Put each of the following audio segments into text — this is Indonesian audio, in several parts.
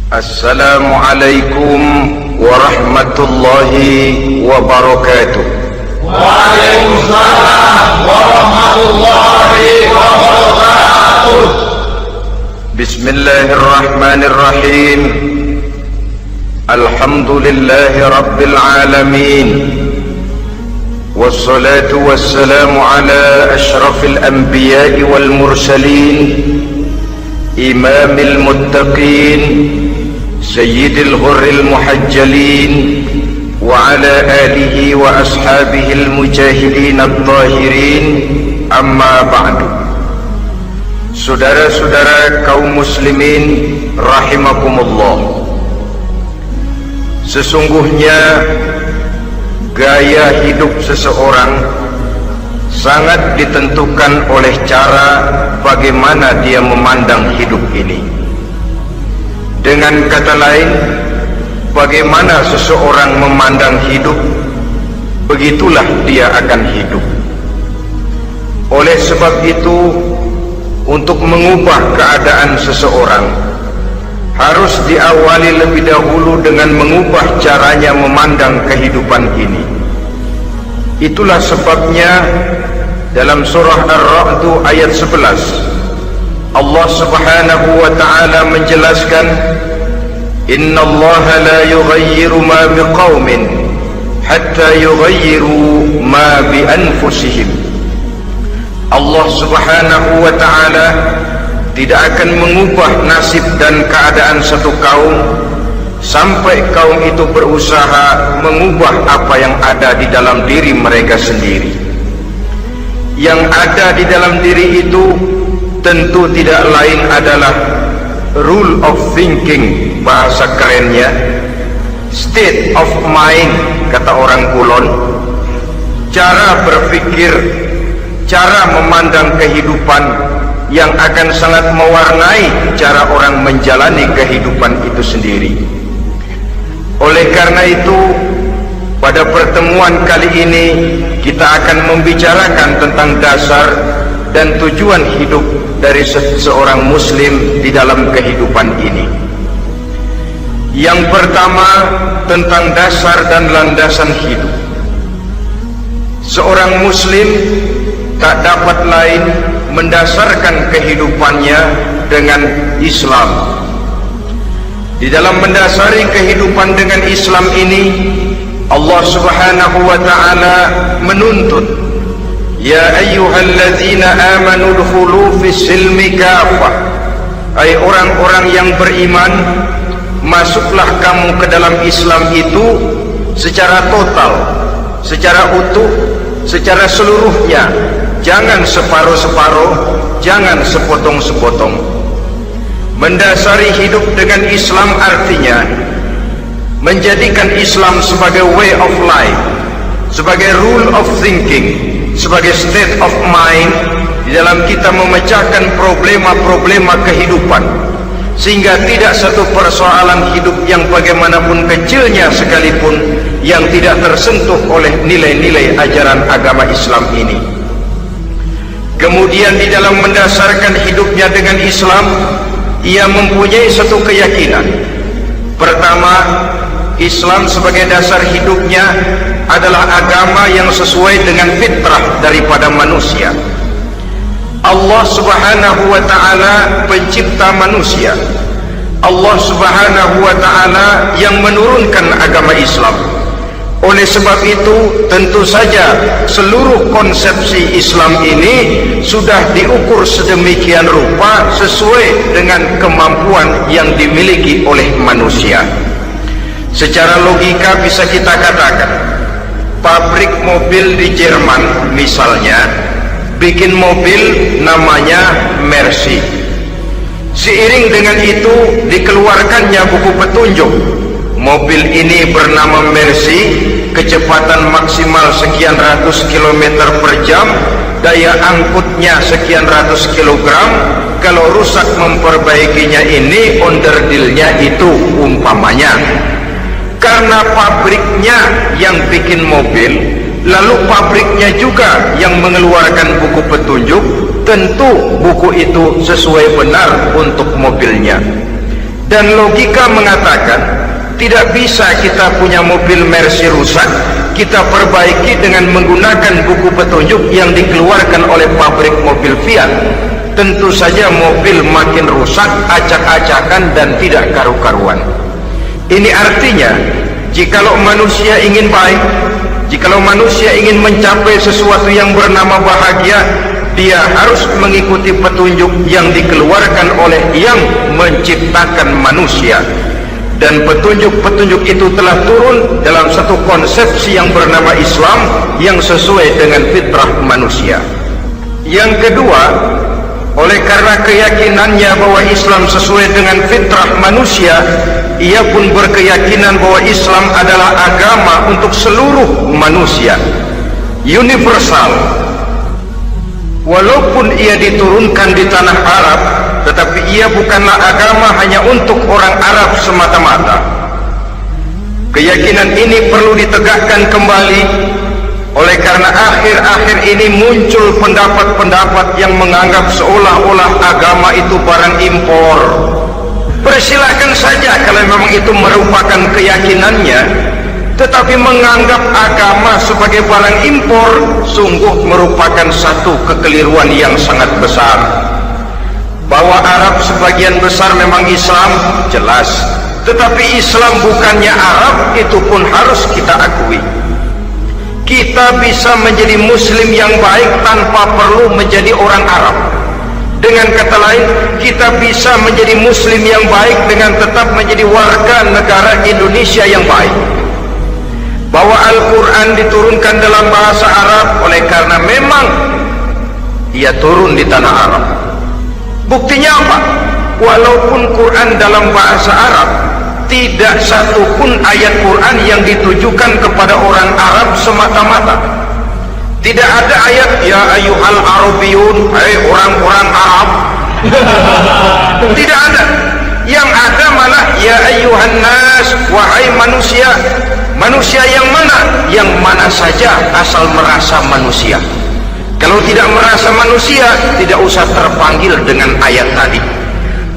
Assalamualaikum warahmatullahi wabarakatuh. Waalaikumsalam warahmatullahi wabarakatuh. Bismillahirrahmanirrahim. Alhamdulillahi rabbil alamin. Wassalatu wassalamu ala ashrafil anbiya'i wal mursalin, imamil muttaqin, sayyidil ghurril muhajjalin, wa ala alihi wa ashabihil mujahidin at-tahirin, amma ba'du. Saudara-saudara kaum muslimin rahimakumullah, sesungguhnya gaya hidup seseorang sangat ditentukan oleh cara bagaimana dia memandang hidup ini. Dengan kata lain, bagaimana seseorang memandang hidup, begitulah dia akan hidup. Oleh sebab itu, untuk mengubah keadaan seseorang harus diawali lebih dahulu dengan mengubah caranya memandang kehidupan ini. Itulah sebabnya dalam surah Ar-Ra'd ayat 11 Allah subhanahu wa ta'ala menjelaskan, innallaha la yughayyiru ma biqaumin hatta yughayyiru ma bi anfusihim. Allah subhanahu wa ta'ala tidak akan mengubah nasib dan keadaan satu kaum sampai kaum itu berusaha mengubah apa yang ada di dalam diri mereka sendiri. Yang ada di dalam diri itu tentu tidak lain adalah rule of thinking, bahasa kerennya state of mind, kata orang Kulon, cara berpikir, cara memandang kehidupan yang akan sangat mewarnai cara orang menjalani kehidupan itu sendiri. Oleh karena itu, pada pertemuan kali ini kita akan membicarakan tentang dasar dan tujuan hidup dari seorang muslim di dalam kehidupan ini. Yang pertama, tentang dasar dan landasan hidup. Seorang muslim tak dapat lain mendasarkan kehidupannya dengan Islam. Di dalam mendasari kehidupan dengan Islam ini, Allah subhanahu wa ta'ala menuntut, ya ayyuhalladzina amanu dukhulu fis silmi kafah. Hai orang-orang yang beriman, masuklah kamu ke dalam Islam itu secara total, secara utuh, secara seluruhnya. Jangan separuh-separuh, jangan sepotong-sepotong. Mendasari hidup dengan Islam artinya menjadikan Islam sebagai way of life, sebagai rule of thinking, sebagai state of mind di dalam kita memecahkan problema-problema kehidupan, sehingga tidak satu persoalan hidup yang bagaimanapun kecilnya sekalipun yang tidak tersentuh oleh nilai-nilai ajaran agama Islam ini. Kemudian di dalam mendasarkan hidupnya dengan Islam, ia mempunyai satu keyakinan. Pertama, Islam sebagai dasar hidupnya adalah agama yang sesuai dengan fitrah daripada manusia. Allah subhanahu wa ta'ala pencipta manusia. Allah subhanahu wa ta'ala yang menurunkan agama Islam. Oleh sebab itu, tentu saja seluruh konsepsi Islam ini sudah diukur sedemikian rupa sesuai dengan kemampuan yang dimiliki oleh manusia. Secara logika bisa kita katakan, pabrik mobil di Jerman misalnya bikin mobil namanya Mercy. Seiring dengan itu dikeluarkannya buku petunjuk. Mobil ini bernama Mercy, kecepatan maksimal sekian ratus kilometer per jam, daya angkutnya sekian ratus kilogram. Kalau rusak memperbaikinya ini onderdilnya itu umpamanya. Karena pabriknya yang bikin mobil, lalu pabriknya juga yang mengeluarkan buku petunjuk, tentu buku itu sesuai benar untuk mobilnya. Dan logika mengatakan tidak bisa kita punya mobil Mercy rusak kita perbaiki dengan menggunakan buku petunjuk yang dikeluarkan oleh pabrik mobil Fiat. Tentu saja mobil makin rusak, acak-acakan dan tidak karu-karuan. Ini artinya jikalau manusia ingin baik, jikalau manusia ingin mencapai sesuatu yang bernama bahagia, dia harus mengikuti petunjuk yang dikeluarkan oleh yang menciptakan manusia. Dan petunjuk-petunjuk itu telah turun dalam satu konsepsi yang bernama Islam yang sesuai dengan fitrah manusia. Yang kedua, oleh karena keyakinannya bahwa Islam sesuai dengan fitrah manusia, ia pun berkeyakinan bahwa Islam adalah agama untuk seluruh manusia, universal. Walaupun ia diturunkan di tanah Arab, tetapi ia bukanlah agama hanya untuk orang Arab semata-mata. Keyakinan ini perlu ditegakkan kembali, oleh karena akhir-akhir ini muncul pendapat-pendapat yang menganggap seolah-olah agama itu barang impor. Persilahkan saja kalau memang itu merupakan keyakinannya, tetapi menganggap agama sebagai barang impor sungguh merupakan satu kekeliruan yang sangat besar. Bahwa Arab sebagian besar memang Islam, jelas, tetapi Islam bukannya Arab, itu pun harus kita akui. Kita bisa menjadi muslim yang baik tanpa perlu menjadi orang Arab. Dengan kata lain, kita bisa menjadi muslim yang baik dengan tetap menjadi warga negara Indonesia yang baik. Bahwa Al-Quran diturunkan dalam bahasa Arab oleh karena memang ia turun di tanah Arab. Buktinya apa? Walaupun Quran dalam bahasa Arab, tidak satu pun ayat Quran yang ditujukan kepada orang Arab semata-mata. Tidak ada ayat ya ayyuhal arabiyun, hai orang-orang Arab. Tidak ada. Yang ada malah ya ayyuhan nas, wahai manusia. Manusia yang mana? Yang mana saja asal merasa manusia. Kalau tidak merasa manusia, tidak usah terpanggil dengan ayat tadi.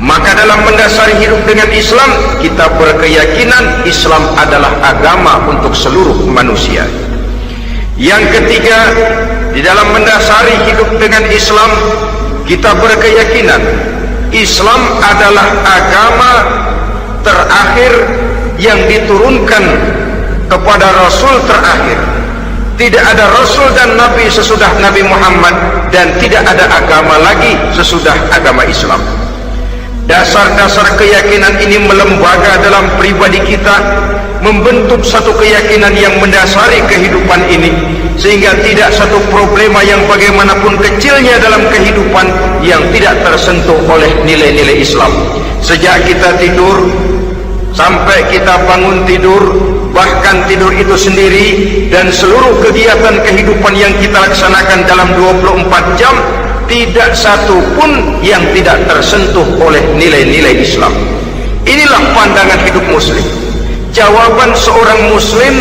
Maka dalam mendasari hidup dengan Islam, kita berkeyakinan Islam adalah agama untuk seluruh manusia. Yang ketiga, di dalam mendasari hidup dengan Islam, kita berkeyakinan Islam adalah agama terakhir yang diturunkan kepada Rasul terakhir. Tidak ada Rasul dan Nabi sesudah Nabi Muhammad, dan tidak ada agama lagi sesudah agama Islam. Dasar-dasar keyakinan ini melembaga dalam pribadi kita, membentuk satu keyakinan yang mendasari kehidupan ini, sehingga tidak satu problema yang bagaimanapun kecilnya dalam kehidupan yang tidak tersentuh oleh nilai-nilai Islam. Sejak kita tidur sampai kita bangun tidur, bahkan tidur itu sendiri, dan seluruh kegiatan kehidupan yang kita laksanakan dalam 24 jam, tidak satu pun yang tidak tersentuh oleh nilai-nilai Islam. Inilah pandangan hidup muslim. Jawaban seorang muslim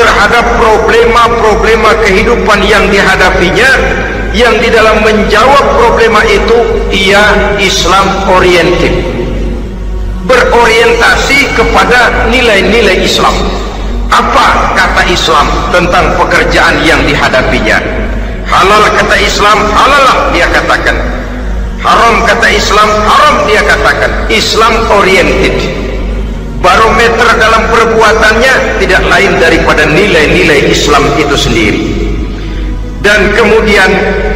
terhadap problema-problema kehidupan yang dihadapinya, yang di dalam menjawab problema itu ia Islam oriented, berorientasi kepada nilai-nilai Islam. Apa kata Islam tentang pekerjaan yang dihadapinya? Halal kata Islam, halalah dia katakan. Haram kata Islam, haram dia katakan. Islam oriented. Barometer dalam perbuatannya tidak lain daripada nilai-nilai Islam itu sendiri. Dan kemudian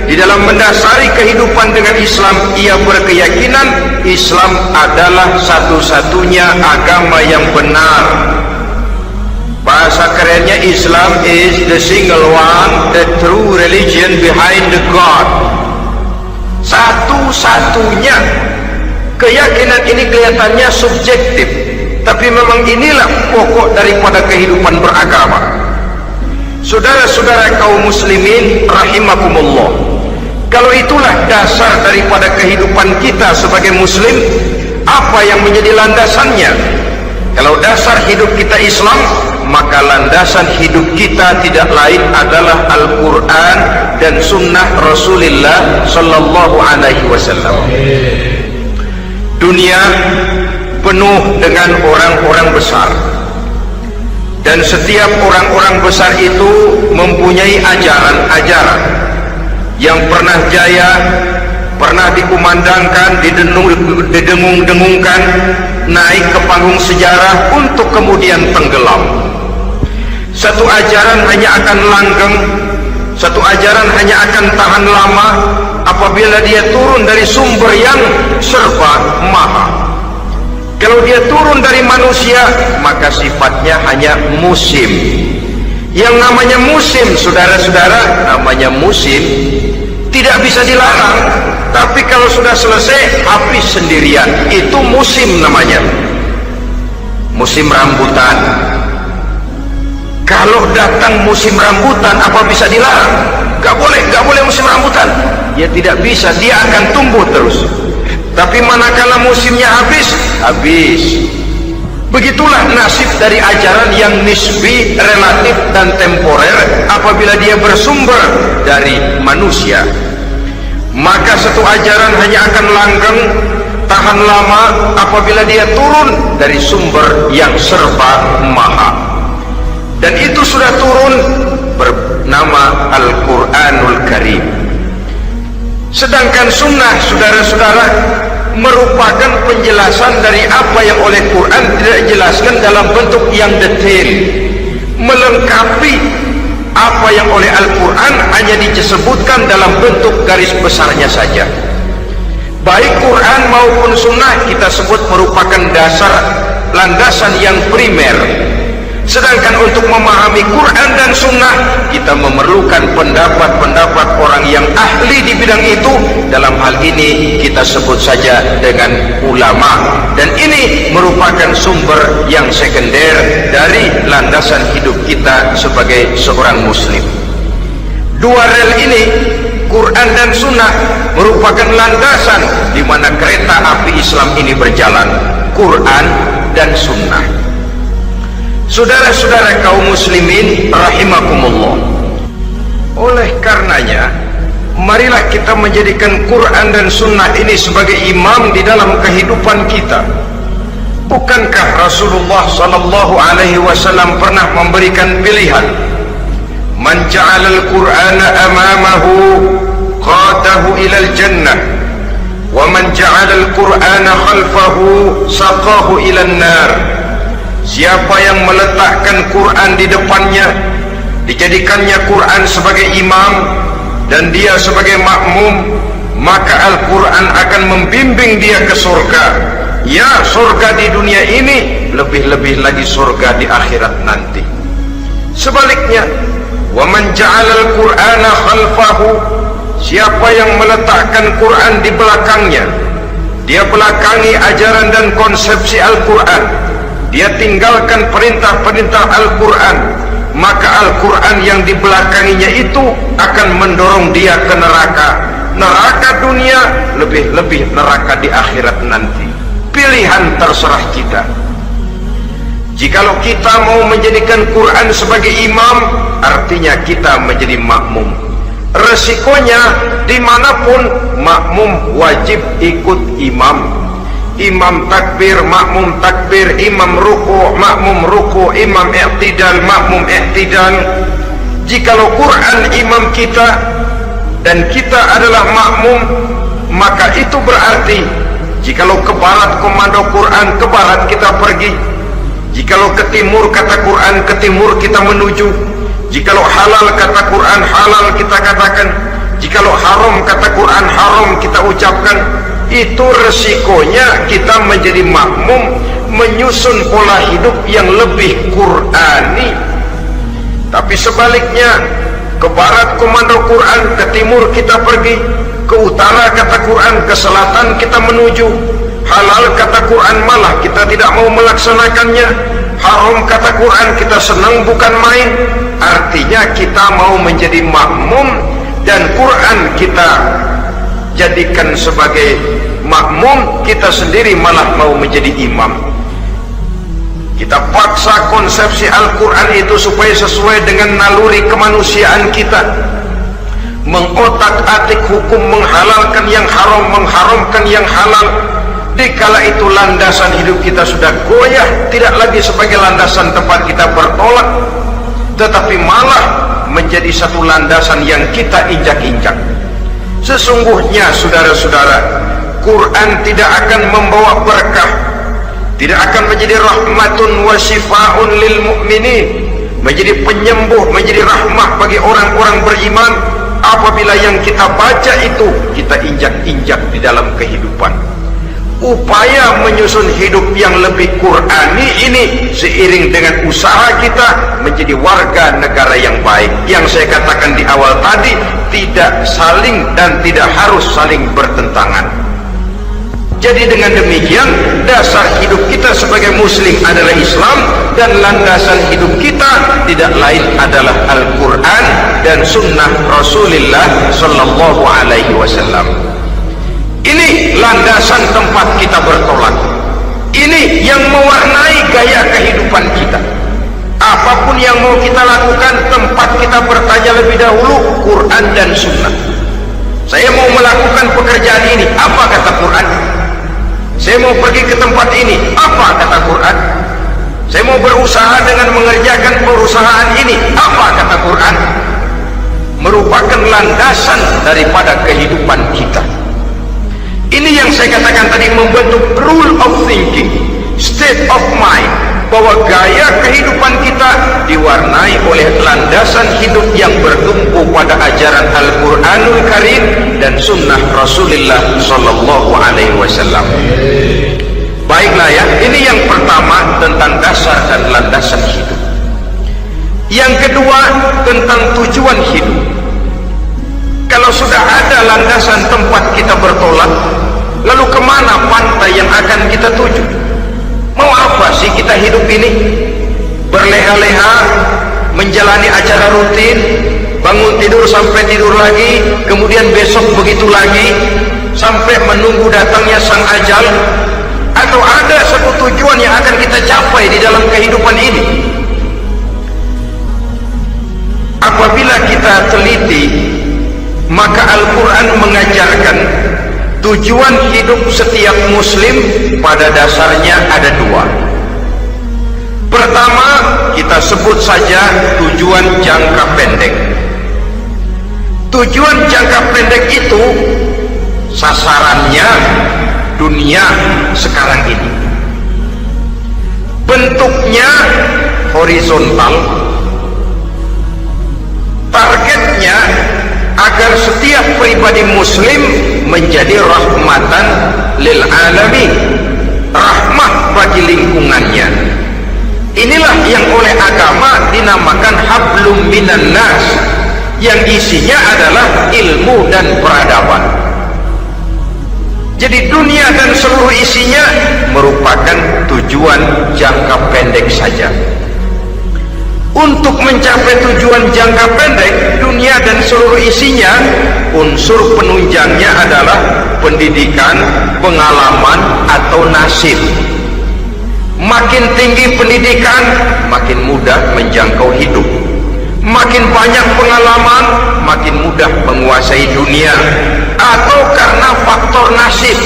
di dalam mendasari kehidupan dengan Islam, ia berkeyakinan Islam adalah satu-satunya agama yang benar. Bahasa kerennya, Islam is the single one, the true religion behind the God. Satu-satunya. Keyakinan ini kelihatannya subjektif, tapi memang inilah pokok daripada kehidupan beragama. Saudara-saudara kaum muslimin rahimakumullah, kalau itulah dasar daripada kehidupan kita sebagai muslim, apa yang menjadi landasannya? Kalau dasar hidup kita Islam, maka landasan hidup kita tidak lain adalah Al-Quran dan Sunnah Rasulullah Sallallahu Alaihi Wasallam. Dunia penuh dengan orang-orang besar, dan setiap orang-orang besar itu mempunyai ajaran-ajaran yang pernah jaya, pernah dikumandangkan, didengung-dengungkan, naik ke panggung sejarah untuk kemudian tenggelam. Satu ajaran hanya akan langgeng, satu ajaran hanya akan tahan lama apabila dia turun dari sumber yang serba maha. Kalau dia turun dari manusia, maka sifatnya hanya musim. Yang namanya musim, saudara-saudara, namanya musim tidak bisa dilarang, tapi kalau sudah selesai habis sendirian. Itu musim namanya. Musim rambutan. Kalau datang musim rambutan, apa bisa dilarang? Gak boleh musim rambutan. Ya tidak bisa, dia akan tumbuh terus. Tapi manakala musimnya habis. Begitulah nasib dari ajaran yang nisbi, relatif dan temporer apabila dia bersumber dari manusia. Maka satu ajaran hanya akan langgeng, tahan lama apabila dia turun dari sumber yang serba maha. Dan itu sudah turun bernama Al-Quranul Karim. Sedangkan sunnah, saudara-saudara, merupakan penjelasan dari apa yang oleh Quran tidak dijelaskan dalam bentuk yang detail, melengkapi apa yang oleh Al-Quran hanya disebutkan dalam bentuk garis besarnya saja. Baik Quran maupun sunnah kita sebut merupakan dasar, landasan yang primer. Sedangkan untuk memahami Quran dan sunnah, kita memerlukan pendapat-pendapat orang yang ahli di bidang itu. Dalam hal ini kita sebut saja dengan ulama. Dan ini merupakan sumber yang sekunder dari landasan hidup kita sebagai seorang muslim. Dua rel ini, Quran dan sunnah, merupakan landasan di mana kereta api Islam ini berjalan. Quran dan sunnah. Saudara-saudara kaum muslimin rahimakumullah, oleh karenanya marilah kita menjadikan Quran dan sunnah ini sebagai imam di dalam kehidupan kita. Bukankah Rasulullah sallallahu alaihi wasallam pernah memberikan pilihan, man ja'alal Qur'ana amamahu qadahu ilal jannah wa man ja'alal Qur'ana khalfahu saqahu ilan nar. Siapa yang meletakkan Quran di depannya, dijadikannya Quran sebagai imam dan dia sebagai makmum, maka Al-Quran akan membimbing dia ke surga. Ya, surga di dunia ini, lebih-lebih lagi surga di akhirat nanti. Sebaliknya, wa man ja'alal Qur'ana khalfahu, siapa yang meletakkan Quran di belakangnya, dia belakangi ajaran dan konsepsi Al-Quran, dia tinggalkan perintah-perintah Al-Quran, maka Al-Quran yang dibelakanginya itu akan mendorong dia ke neraka. Neraka dunia, lebih-lebih neraka di akhirat nanti. Pilihan terserah kita. Jikalau kita mau menjadikan Quran sebagai imam, artinya kita menjadi makmum. Resikonya dimanapun, makmum wajib ikut imam. Imam takbir, makmum takbir, imam ruku, makmum ruku, imam i'tidal, makmum i'tidal. Jikalau Quran imam kita dan kita adalah makmum, maka itu berarti jikalau ke barat komando Quran, ke barat kita pergi. Jikalau ke timur kata Quran, ke timur kita menuju. Jikalau halal kata Quran, halal kita katakan. Jikalau haram kata Quran, haram kita ucapkan. Itu resikonya kita menjadi makmum, menyusun pola hidup yang lebih Qurani. Tapi sebaliknya, ke barat komando Quran, ke timur kita pergi, ke utara kata Quran, ke selatan kita menuju. Halal kata Quran malah kita tidak mau melaksanakannya. Haram kata Quran kita senang bukan main. Artinya kita mau menjadi makmum dan Quran kita jadikan sebagai makmum, kita sendiri malah mau menjadi imam. Kita paksa konsepsi Al-Quran itu supaya sesuai dengan naluri kemanusiaan kita, mengotak-atik hukum, menghalalkan yang haram, mengharamkan yang halal. Dikala itu landasan hidup kita sudah goyah, tidak lagi sebagai landasan tempat kita bertolak, tetapi malah menjadi satu landasan yang kita injak-injak. Sesungguhnya saudara-saudara, Quran tidak akan membawa berkah, tidak akan menjadi rahmatun wa syifaun lil mu'minin, menjadi penyembuh, menjadi rahmah bagi orang-orang beriman apabila yang kita baca itu kita injak-injak di dalam kehidupan. Upaya menyusun hidup yang lebih Qurani ini seiring dengan usaha kita menjadi warga negara yang baik, yang saya katakan di awal tadi, tidak saling dan tidak harus saling bertentangan. Jadi dengan demikian, dasar hidup kita sebagai muslim adalah Islam, dan landasan hidup kita tidak lain adalah Al-Quran dan sunnah Rasulullah Sallallahu Alaihi Wasallam. Ini landasan tempat kita bertolak. Ini yang mewarnai gaya kehidupan kita. Apapun yang mau kita lakukan, tempat kita bertanya lebih dahulu Quran dan sunnah. Saya mau melakukan pekerjaan ini, apa kata Quran? Saya mau pergi ke tempat ini, apa kata Quran? Saya mau berusaha dengan mengerjakan perusahaan ini, apa kata Quran? Merupakan landasan daripada kehidupan kita. Ini yang saya katakan tadi, membentuk rule of thinking, state of mind, bahwa gaya kehidupan kita diwarnai oleh landasan hidup yang bertumpu pada ajaran Al-Quranul Karim dan sunnah Rasulullah Sallallahu Alaihi Wasallam. Baiklah ya, ini yang pertama tentang dasar dan landasan hidup. Yang kedua tentang tujuan hidup. Kalau sudah ada landasan tempat kita bertolak, lalu kemana pantai yang akan kita tuju? Mau apa sih kita hidup ini? Berleha-leha, menjalani acara rutin, bangun tidur sampai tidur lagi, kemudian besok begitu lagi, sampai menunggu datangnya sang ajal? Atau ada satu tujuan yang akan kita capai di dalam kehidupan ini? Apabila kita teliti, maka Al-Quran mengajarkan tujuan hidup setiap muslim pada dasarnya ada dua. Pertama, kita sebut saja tujuan jangka pendek. Tujuan jangka pendek itu sasarannya dunia sekarang ini. Bentuknya horizontal, targetnya agar setiap pribadi muslim menjadi rahmatan lil alamin, rahmat bagi lingkungannya. Inilah yang oleh agama dinamakan hablum minan nas, yang isinya adalah ilmu dan peradaban. Jadi dunia dan seluruh isinya merupakan tujuan jangka pendek saja. Untuk mencapai tujuan jangka pendek, dunia dan seluruh isinya, unsur penunjangnya adalah pendidikan, pengalaman, atau nasib. Makin tinggi pendidikan, makin mudah menjangkau hidup. Makin banyak pengalaman, makin mudah menguasai dunia. Atau karena faktor nasib,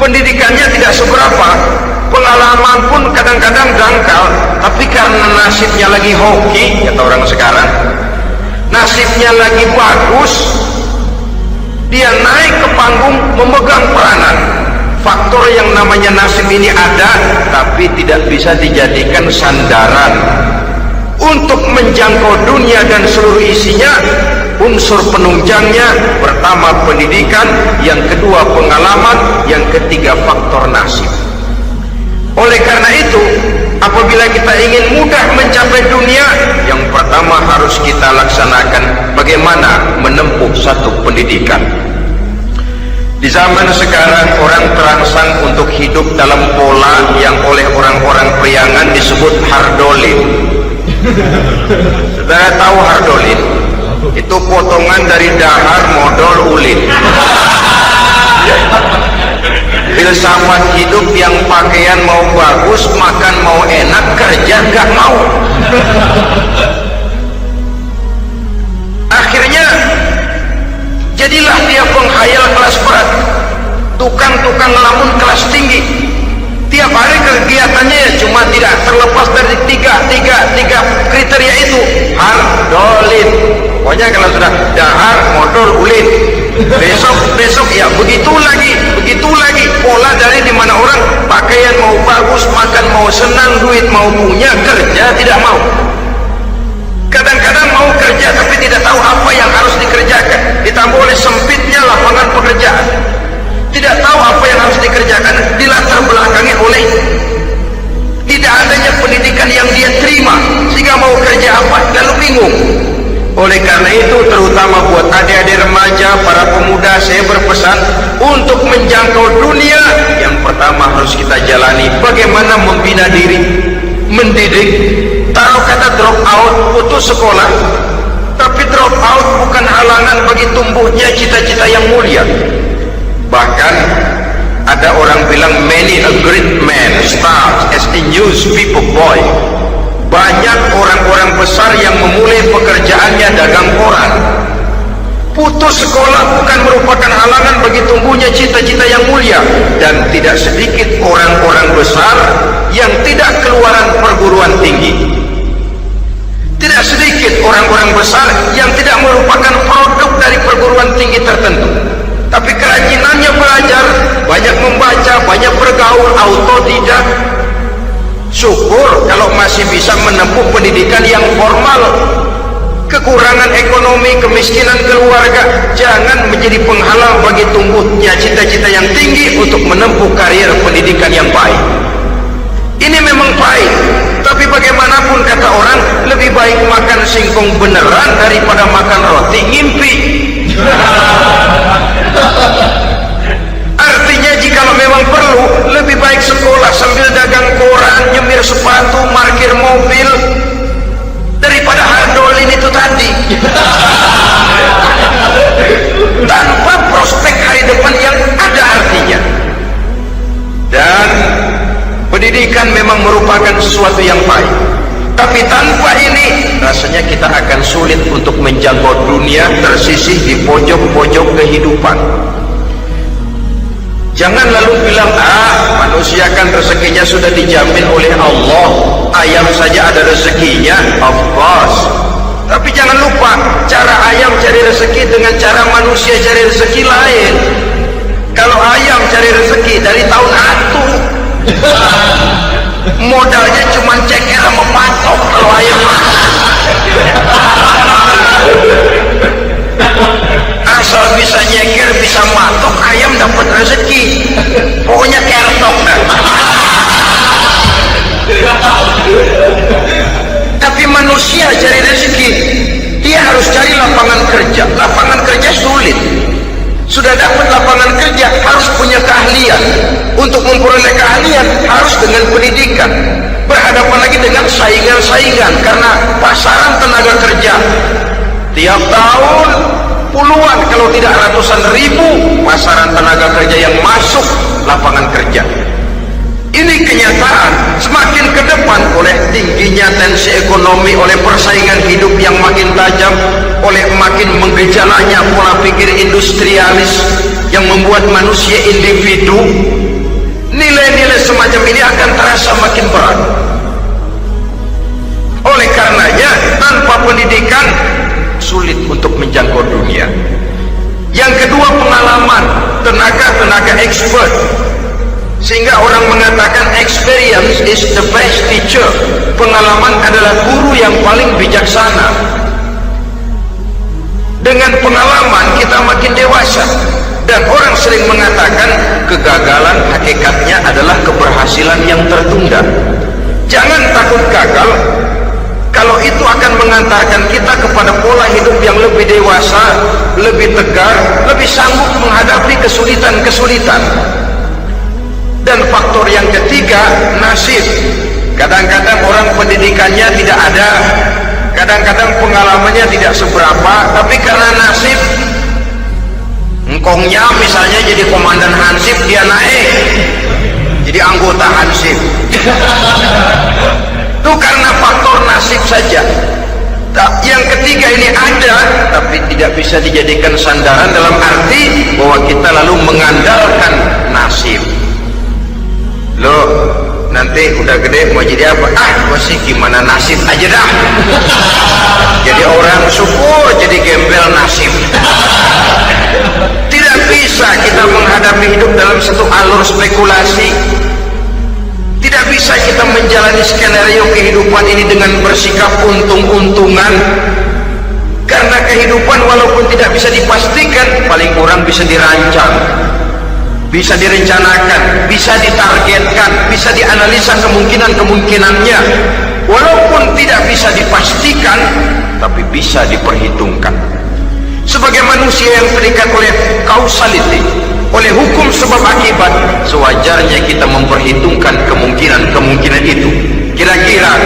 pendidikannya tidak seberapa, pengalaman pun kadang-kadang dangkal, tapi karena nasibnya lagi hoki, kata orang sekarang, nasibnya lagi bagus, dia naik ke panggung memegang peranan. Faktor yang namanya nasib ini ada, tapi tidak bisa dijadikan sandaran untuk menjangkau dunia dan seluruh isinya. Unsur penunjangnya, pertama pendidikan, yang kedua pengalaman, yang ketiga faktor nasib. Oleh karena itu, apabila kita ingin mudah mencapai dunia, yang pertama harus kita laksanakan bagaimana menempuh satu pendidikan. Di zaman sekarang orang terangsang untuk hidup dalam pola yang oleh orang-orang priangan disebut hardolin. Saudara tahu hardolin? Itu potongan dari dahar modal ulin. Filsafat hidup yang pakaian mau bagus, makan mau enak, kerja gak mau. Akhirnya jadilah dia penghayal kelas berat. tukang-tukang ngelamun kelas tinggi. Tiap hari kegiatannya ya cuma tidak terlepas dari tiga kriteria itu. Har, dolin. Pokoknya kalau sudah dahar, motor, ulin. Besok ya begitu lagi. Pola dari dimana orang pakaian mau bagus, makan mau senang, duit mau punya, kerja tidak mau. Kadang-kadang mau kerja tapi tidak tahu apa yang harus dikerjakan. Ditambah oleh sempitnya lapangan pekerjaan. Tidak tahu apa yang harus dikerjakan, dilatar belakangi oleh tidak adanya pendidikan yang dia terima, sehingga mau kerja apa lalu bingung. Oleh karena itu, terutama buat adik-adik remaja, para pemuda, saya berpesan untuk menjangkau dunia, yang pertama harus kita jalani bagaimana membina diri, mendidik. Taruh kata drop out, putus sekolah, tapi drop out bukan halangan bagi tumbuhnya cita-cita yang mulia. Bahkan ada orang bilang many a great man starts as a newspaper boy. Banyak orang-orang besar yang memulai pekerjaannya dagang koran. Putus sekolah bukan merupakan halangan bagi tumbuhnya cita-cita yang mulia. Dan tidak sedikit orang-orang besar yang tidak keluaran perguruan tinggi. Tidak sedikit orang-orang besar yang tidak merupakan produk dari perguruan tinggi tertentu, tapi kerajinannya belajar, banyak membaca, banyak bergaul, autodidak. Syukur kalau masih bisa menempuh pendidikan yang formal. Kekurangan ekonomi, kemiskinan keluarga jangan menjadi penghalang bagi tumbuhnya cita-cita yang tinggi untuk menempuh karier pendidikan yang baik. Ini memang baik, tapi bagaimanapun kata orang, lebih baik makan singkong beneran daripada makan roti ngimpi. Artinya jikalau memang perlu, lebih baik sekolah sambil dagang koran, nyemir sepatu, parkir mobil, daripada hardolin itu tadi. Tanpa prospek hari depan yang ada artinya. Dan pendidikan memang merupakan sesuatu yang baik, tapi tanpa ini rasanya kita akan sulit untuk menjangkau dunia, tersisih di pojok-pojok kehidupan. Jangan lalu bilang, manusia kan rezekinya sudah dijamin oleh Allah, ayam saja ada rezekinya. Of course, tapi jangan lupa cara ayam cari rezeki dengan cara manusia cari rezeki lain. Kalau ayam cari rezeki dari tahun atu, modalnya cuma ceker sama patok. Kalau ayam asal bisa nyeker, bisa matok, ayam dapat rezeki. Pokoknya kertok dah. Tapi manusia cari rezeki, dia harus cari lapangan kerja. Lapangan kerja sulit. Sudah dapat lapangan kerja, harus punya keahlian. Untuk memperoleh keahlian harus dengan pendidikan. Berhadapan lagi dengan saingan-saingan, karena pasaran tenaga kerja tiap tahun puluhan kalau tidak ratusan ribu pasaran tenaga kerja yang masuk lapangan kerja. Ini kenyataan. Semakin ke depan, oleh tingginya tensi ekonomi, oleh persaingan hidup yang makin tajam, oleh makin menggejalanya pola pikir industrialis yang membuat manusia individu, nilai-nilai semacam ini akan terasa makin berat. Oleh karenanya, tanpa pendidikan sulit untuk menjangkau dunia. Yang kedua, pengalaman, tenaga expert. Sehingga orang mengatakan experience is the best teacher. Pengalaman adalah guru yang paling bijaksana. Dengan pengalaman kita makin dewasa. Dan orang sering mengatakan kegagalan hakikatnya adalah keberhasilan yang tertunda. Jangan takut gagal, kalau itu akan mengantarkan kita kepada pola hidup yang lebih dewasa, lebih tegar, lebih sanggup menghadapi kesulitan-kesulitan. Dan faktor yang ketiga, nasib. Kadang-kadang orang pendidikannya tidak ada, kadang-kadang pengalamannya tidak seberapa, tapi karena nasib, engkongnya misalnya jadi komandan Hansip, dia naik jadi anggota Hansip. Itu karena faktor nasib saja. Yang ketiga ini ada, tapi tidak bisa dijadikan sandaran dalam arti bahwa kita lalu mengandalkan nasib. Loh, nanti udah gede mau jadi apa? Gua sih gimana nasib aja dah. Jadi orang syukur, jadi gembel nasib. Tidak bisa kita menghadapi hidup dalam satu alur spekulasi. Tidak bisa kita menjalani skenario kehidupan ini dengan bersikap untung-untungan, karena kehidupan walaupun tidak bisa dipastikan, paling kurang bisa dirancang, bisa direncanakan, bisa ditargetkan, bisa dianalisa kemungkinan-kemungkinannya. Walaupun tidak bisa dipastikan, tapi bisa diperhitungkan. Sebagai manusia yang terikat oleh causality, oleh hukum sebab akibat, sewajarnya kita memperhitungkan kemungkinan-kemungkinan itu. Kira-kira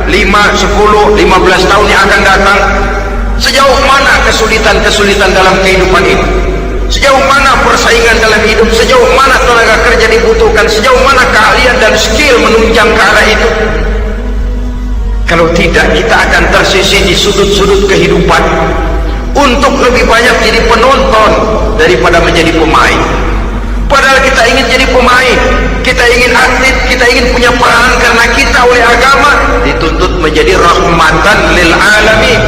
5, 10, 15 tahun yang akan datang, sejauh mana kesulitan-kesulitan dalam kehidupan itu, sejauh mana persaingan dalam hidup, sejauh mana tenaga kerja dibutuhkan, sejauh mana keahlian dan skill menunjang ke arah itu. Kalau tidak, kita akan tersisih di sudut-sudut kehidupan untuk lebih banyak jadi penonton daripada menjadi pemain. Padahal kita ingin jadi pemain, kita ingin atlet, kita ingin punya peranan, karena kita oleh agama dituntut menjadi rahmatan lil alamin,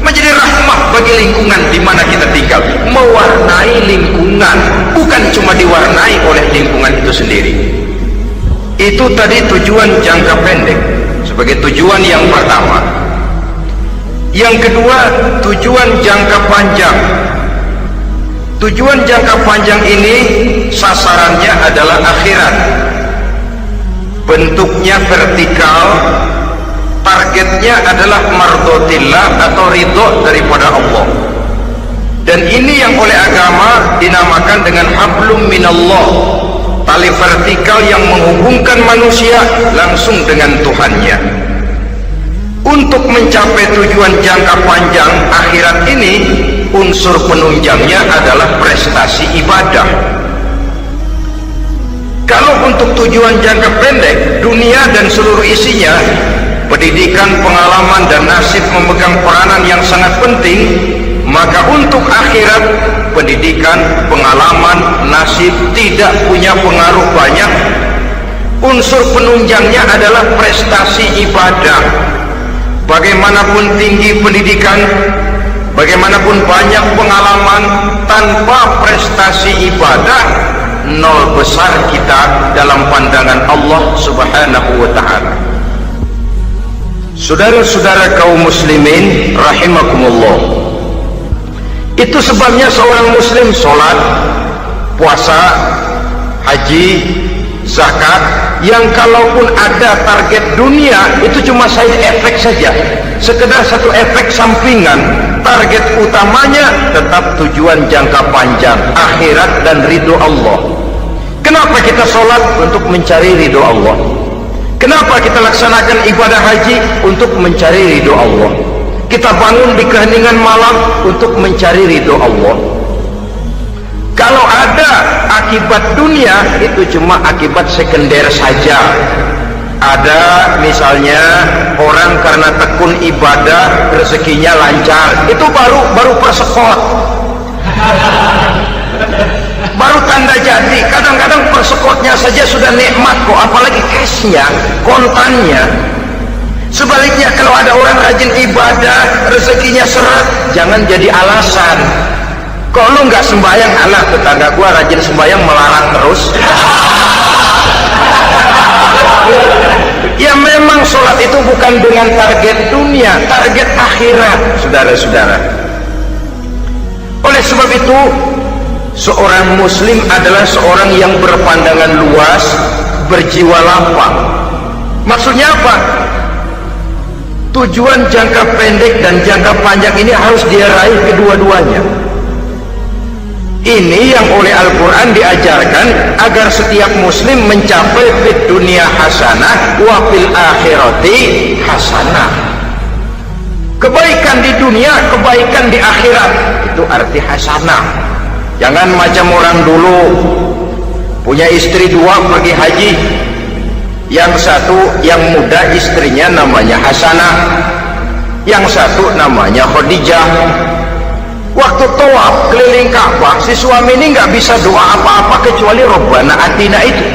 menjadi rahmah bagi lingkungan di mana kita tinggal, mewarnai lingkungan, bukan cuma diwarnai oleh lingkungan itu sendiri. Itu tadi tujuan jangka pendek sebagai tujuan yang pertama. Yang kedua, tujuan jangka panjang. Tujuan jangka panjang ini sasarannya adalah akhirat. Bentuknya vertikal, targetnya adalah mardhatillah atau ridho daripada Allah. Dan ini yang oleh agama dinamakan dengan hablum minallah, tali vertikal yang menghubungkan manusia langsung dengan Tuhannya. Untuk mencapai tujuan jangka panjang akhirat ini, unsur penunjangnya adalah prestasi ibadah. Kalau untuk tujuan jangka pendek, dunia dan seluruh isinya, pendidikan, pengalaman, dan nasib memegang peranan yang sangat penting, maka untuk akhirat, pendidikan, pengalaman, nasib tidak punya pengaruh banyak. Unsur penunjangnya adalah prestasi ibadah. Bagaimanapun tinggi pendidikan, bagaimanapun banyak pengalaman, tanpa prestasi ibadah, nol besar kita dalam pandangan Allah Subhanahu wa ta'ala. Saudara-saudara kaum muslimin rahimakumullah, itu sebabnya seorang muslim sholat, puasa, haji, zakat, yang kalaupun ada target dunia itu cuma side effect saja, sekedar satu efek sampingan. Target utamanya tetap tujuan jangka panjang, akhirat dan ridho Allah. Kenapa kita sholat? Untuk mencari ridho Allah. Kenapa kita laksanakan ibadah haji? Untuk mencari ridho Allah. Kita bangun di keheningan malam untuk mencari ridho Allah. Kalau ada akibat dunia, itu cuma akibat sekunder saja. Ada misalnya orang karena tekun ibadah rezekinya lancar, itu baru persekot, baru tanda jadi. Kadang-kadang persekotnya saja sudah nikmat kok, apalagi cashnya, kontannya. Sebaliknya, kalau ada orang rajin ibadah rezekinya seret, jangan jadi alasan. Kok lu nggak sembahyang? Alah, tetangga gua rajin sembahyang melarat terus. Ya memang sholat itu bukan dengan target dunia, target akhirat, saudara-saudara. Oleh sebab itu, seorang muslim adalah seorang yang berpandangan luas, berjiwa lapang. Maksudnya apa? Tujuan jangka pendek dan jangka panjang ini harus dia raih kedua-duanya. Ini yang oleh Al-Quran diajarkan agar setiap muslim mencapai fid dunia hasanah wa fil akhirati hasanah. Kebaikan di dunia, kebaikan di akhirat, itu arti hasanah. Jangan macam orang dulu, punya istri dua pergi haji, yang satu yang muda istrinya namanya Hasanah, yang satu namanya Khadijah. Waktu tawaf keliling Ka'bah, si suami ini nggak bisa doa apa-apa kecuali Rabbana Atina itu.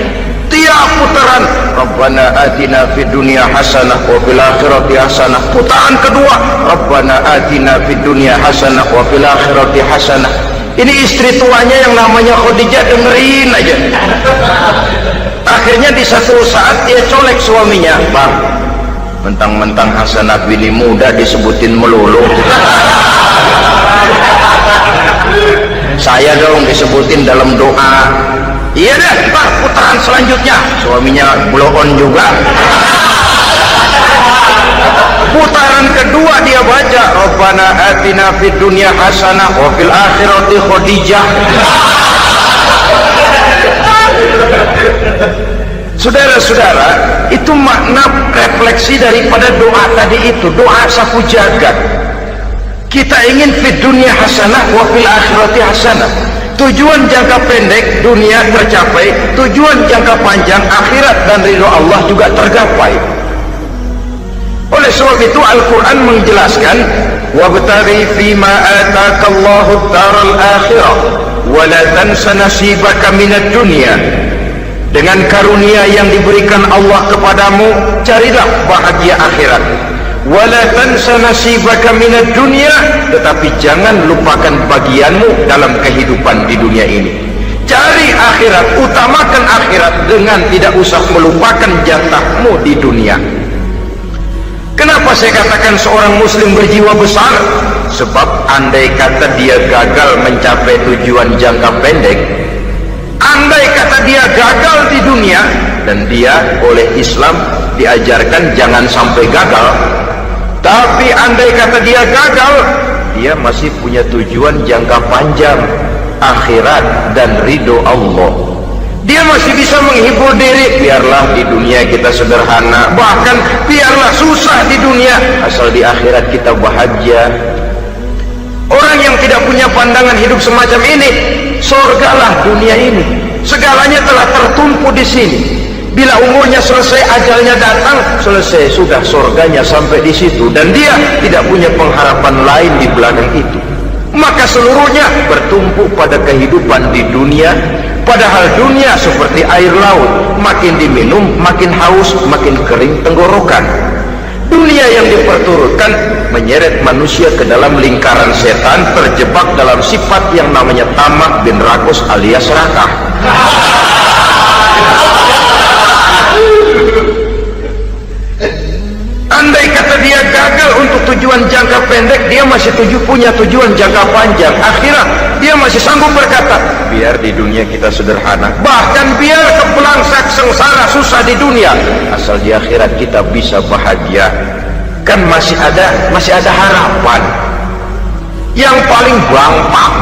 Tiap putaran Rabbana Atina fid dunya hasanah wa fil akhirati hasanah. Putaran kedua Rabbana Atina fid dunya hasanah wa fil akhirati hasanah. Ini istri tuanya yang namanya Khadijah dengerin aja. Akhirnya di satu saat dia colek suaminya, "Bang, mentang-mentang Hasanah bini muda disebutin melulu, saya dong disebutin dalam doa." "Iya deh, Pak, putaran selanjutnya." Suaminya blow on juga. Putaran kedua dia baca Rabbana Atina fid dunya hasanah wa fil akhirati Khadijah. Saudara-saudara, itu makna refleksi daripada doa tadi itu, doa sapu jagat. Kita ingin fid dunya hasanah wa fil akhirati hasanah. Tujuan jangka pendek dunia tercapai, tujuan jangka panjang akhirat dan ridho Allah juga tergapai. Oleh sebab itu Al-Quran menjelaskan, "Wabtaghi fima atakallahu ad-daral akhirah wa la tansa nasibaka minad dunya." Dengan karunia yang diberikan Allah kepadamu, carilah bahagia akhirat. Wa la tansa nasibaka minad dunya, tetapi jangan lupakan bagianmu dalam kehidupan di dunia ini. Cari akhirat, utamakan akhirat dengan tidak usah melupakan jatahmu di dunia. Kenapa saya katakan seorang muslim berjiwa besar? Sebab andai kata dia gagal mencapai tujuan jangka pendek, andai kata dia gagal di dunia, dan dia oleh Islam diajarkan jangan sampai gagal, tapi andai kata dia gagal, dia masih punya tujuan jangka panjang, akhirat dan ridho Allah. Dia masih bisa menghibur diri, biarlah di dunia kita sederhana, bahkan biarlah susah di dunia, asal di akhirat kita bahagia. Orang yang tidak punya pandangan hidup semacam ini, surgalah dunia ini, segalanya telah tertumpu di sini. Bila umurnya selesai, ajalnya datang, selesai sudah, surganya sampai di situ, dan dia tidak punya pengharapan lain di belakang itu. Maka seluruhnya bertumpu pada kehidupan di dunia. Padahal dunia seperti air laut, makin diminum makin haus, makin kering tenggorokan. Dunia yang diperturutkan menyeret manusia ke dalam lingkaran setan, terjebak dalam sifat yang namanya tamak bin rakus alias serakah. Andai kata dia gagal untuk tujuan jangka pendek, dia masih punya tujuan jangka panjang, akhirat. Dia masih sanggup berkata, biar di dunia kita sederhana, bahkan biar kepelangsak sengsara susah di dunia, asal di akhirat kita bisa bahagia. Kan masih ada harapan. Yang paling bangpak,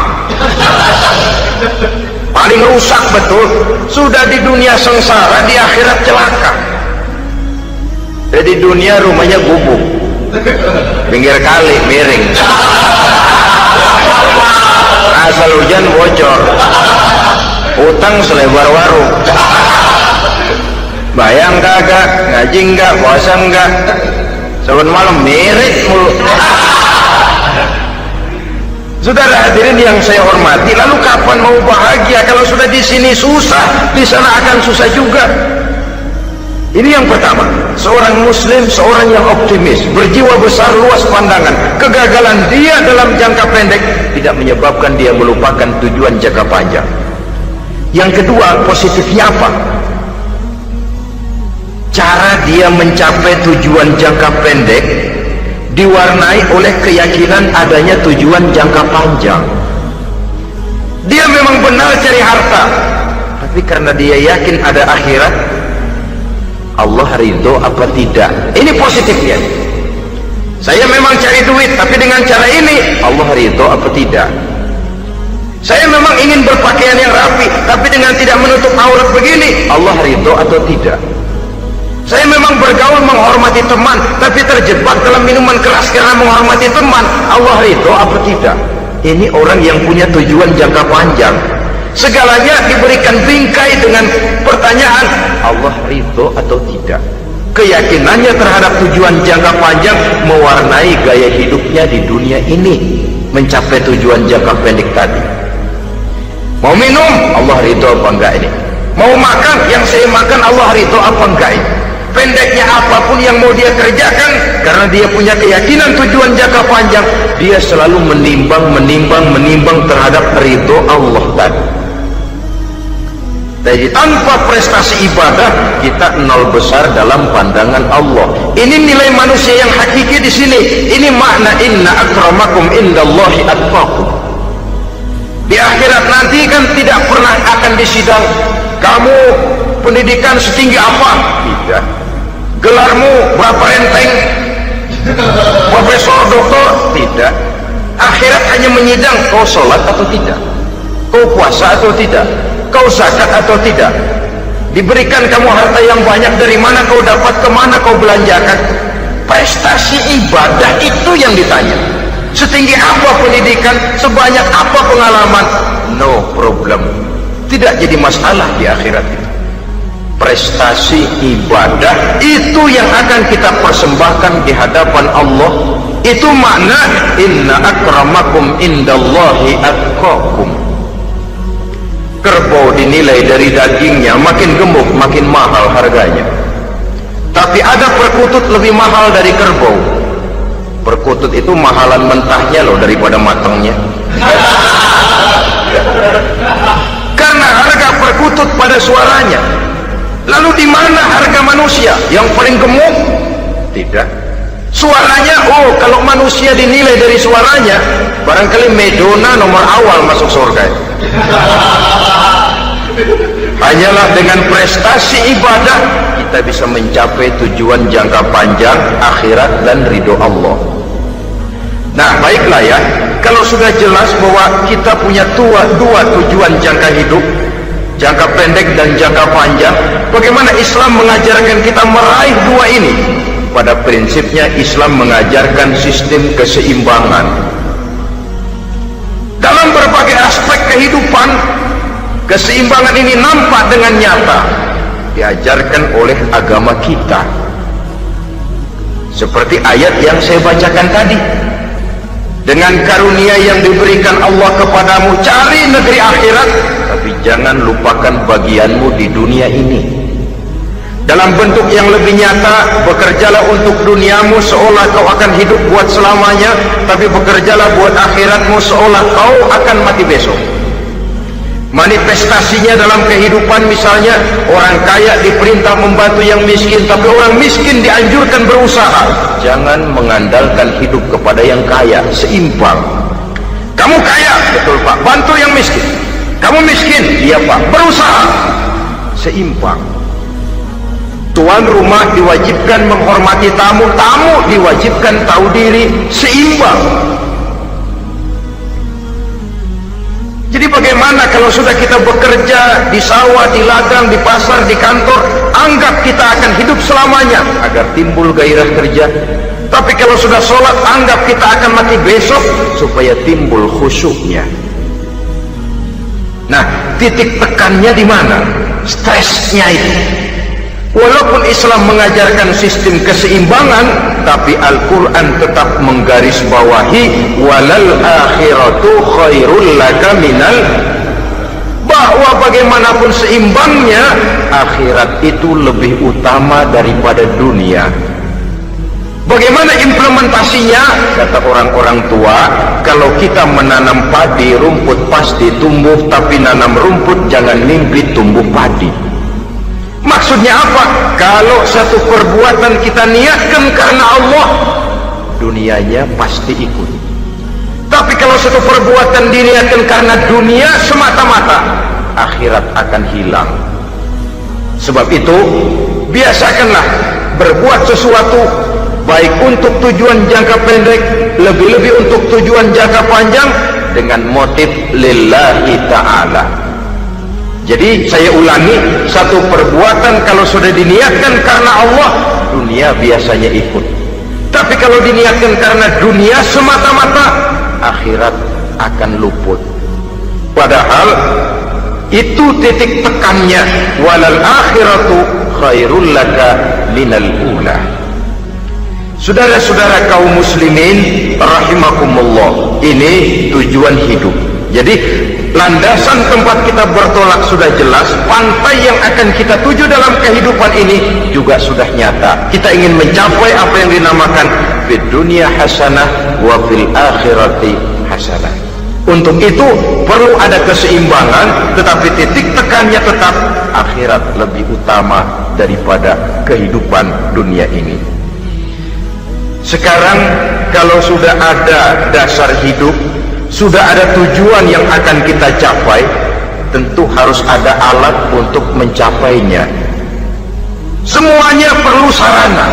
paling rusak betul, sudah di dunia sengsara, di akhirat celaka. Jadi dunia rumahnya gubuk, pinggir kali miring, asal hujan bocor, utang selebar warung. Bayang kagak, ngaji enggak, puasa enggak, saban malam miring mulu. Saudara hadirin yang saya hormati, lalu kapan mau bahagia kalau sudah di sini susah, di sana akan susah juga. Ini yang pertama, seorang muslim, seorang yang optimis, berjiwa besar, luas pandangan. Kegagalan dia dalam jangka pendek tidak menyebabkan dia melupakan tujuan jangka panjang. Yang kedua, positifnya apa? Cara dia mencapai tujuan jangka pendek diwarnai oleh keyakinan adanya tujuan jangka panjang. Dia memang benar cari harta, tapi karena dia yakin ada akhirat, Allah ridho apa tidak. Ini positifnya. Saya memang cari duit, tapi dengan cara ini Allah ridho apa tidak. Saya memang ingin berpakaian yang rapi, tapi dengan tidak menutup aurat begini, Allah ridho atau tidak. Saya memang bergaul menghormati teman, tapi terjebak dalam minuman keras karena menghormati teman, Allah ridho apa tidak. Ini orang yang punya tujuan jangka panjang. Segalanya diberikan bingkai dengan pertanyaan, Allah ridho atau tidak. keyakinannya terhadap tujuan jangka panjang mewarnai gaya hidupnya di dunia ini mencapai tujuan jangka pendek tadi. Mau minum, Allah ridho apa enggak ini? Mau makan, yang saya makan Allah ridho apa enggak ini? Pendeknya apapun yang mau dia kerjakan, karena dia punya keyakinan tujuan jangka panjang, dia selalu menimbang terhadap ridho Allah tadi. Jadi tanpa prestasi ibadah kita nol besar dalam pandangan Allah. Ini nilai manusia yang hakiki di sini. Ini makna inna akramakum indallahi atqakum. Di akhirat nanti kan tidak pernah akan disidang. Kamu pendidikan setinggi apa? Tidak. Gelarmu berapa renteng? Profesor, doktor? Tidak. Akhirat hanya menyidang kau sholat atau tidak, kau puasa atau tidak, kau zakat atau tidak, diberikan kamu harta yang banyak, dari mana kau dapat, kemana kau belanjakan. Prestasi ibadah itu yang ditanya. Setinggi apa pendidikan, sebanyak apa pengalaman, no problem, tidak jadi masalah di akhirat itu. Prestasi ibadah itu yang akan kita persembahkan di hadapan Allah. Itu makna inna akramakum indallahi atqakum. Kerbau dinilai dari dagingnya, makin gemuk makin mahal harganya. Tapi ada perkutut lebih mahal dari kerbau. Perkutut itu mahalan mentahnya loh daripada matangnya. Karena harga perkutut pada suaranya. Lalu di mana harga manusia yang paling gemuk? Tidak. Suaranya, oh kalau manusia dinilai dari suaranya, barangkali Madonna nomor awal masuk surga. Hanyalah dengan prestasi ibadah kita bisa mencapai tujuan jangka panjang akhirat dan ridho Allah. Nah baiklah ya, kalau sudah jelas bahwa kita punya dua tujuan jangka hidup, jangka pendek dan jangka panjang, bagaimana Islam mengajarkan kita meraih dua ini? Pada prinsipnya Islam mengajarkan sistem keseimbangan dalam berbagai aspek kehidupan. Keseimbangan ini nampak dengan nyata diajarkan oleh agama kita, seperti ayat yang saya bacakan tadi. Dengan karunia yang diberikan Allah kepadamu, cari negeri akhirat, tapi jangan lupakan bagianmu di dunia ini. Dalam bentuk yang lebih nyata, bekerjalah untuk duniamu seolah kau akan hidup buat selamanya, tapi bekerjalah buat akhiratmu seolah kau akan mati besok. Manifestasinya dalam kehidupan, misalnya orang kaya diperintah membantu yang miskin, tapi orang miskin dianjurkan berusaha. Jangan mengandalkan hidup kepada yang kaya, seimbang. Kamu kaya, betul Pak, bantu yang miskin. Kamu miskin, iya Pak, berusaha, seimbang. Tuan rumah diwajibkan menghormati tamu, tamu diwajibkan tahu diri, seimbang. Jadi bagaimana kalau sudah kita bekerja di sawah, di ladang, di pasar, di kantor, anggap kita akan hidup selamanya agar timbul gairah kerja. Tapi kalau sudah sholat, anggap kita akan mati besok supaya timbul khusyuknya. Nah, titik tekannya di mana? Stresnya itu. Walaupun Islam mengajarkan sistem keseimbangan, tapi Al-Quran tetap menggarisbawahi walal akhiratu khairul laka minal, bahwa bagaimanapun seimbangnya, akhirat itu lebih utama daripada dunia. Bagaimana implementasinya? Kata orang-orang tua, kalau kita menanam padi, rumput pasti tumbuh, tapi nanam rumput jangan mimpi tumbuh padi. Maksudnya apa? Kalau satu perbuatan kita niatkan karena Allah, dunianya pasti ikut. Tapi kalau satu perbuatan diniatkan karena dunia semata-mata, akhirat akan hilang. Sebab itu, biasakanlah berbuat sesuatu baik untuk tujuan jangka pendek, lebih-lebih untuk tujuan jangka panjang, dengan motif lillahi ta'ala. Jadi saya ulangi, satu perbuatan kalau sudah diniatkan karena Allah, dunia biasanya ikut. Tapi kalau diniatkan karena dunia semata-mata, akhirat akan luput. Padahal itu titik tekannya, walal akhiratu khairul laka minal ula. Saudara-saudara kaum muslimin rahimakumullah, ini tujuan hidup. Jadi landasan tempat kita bertolak sudah jelas, pantai yang akan kita tuju dalam kehidupan ini juga sudah nyata. Kita ingin mencapai apa yang dinamakan fid dunya hasanah wa fil akhirati hasanah. Untuk itu perlu ada keseimbangan, tetapi titik tekannya tetap akhirat lebih utama daripada kehidupan dunia ini. Sekarang kalau sudah ada dasar hidup, sudah ada tujuan yang akan kita capai, tentu harus ada alat untuk mencapainya. Semuanya perlu sarana.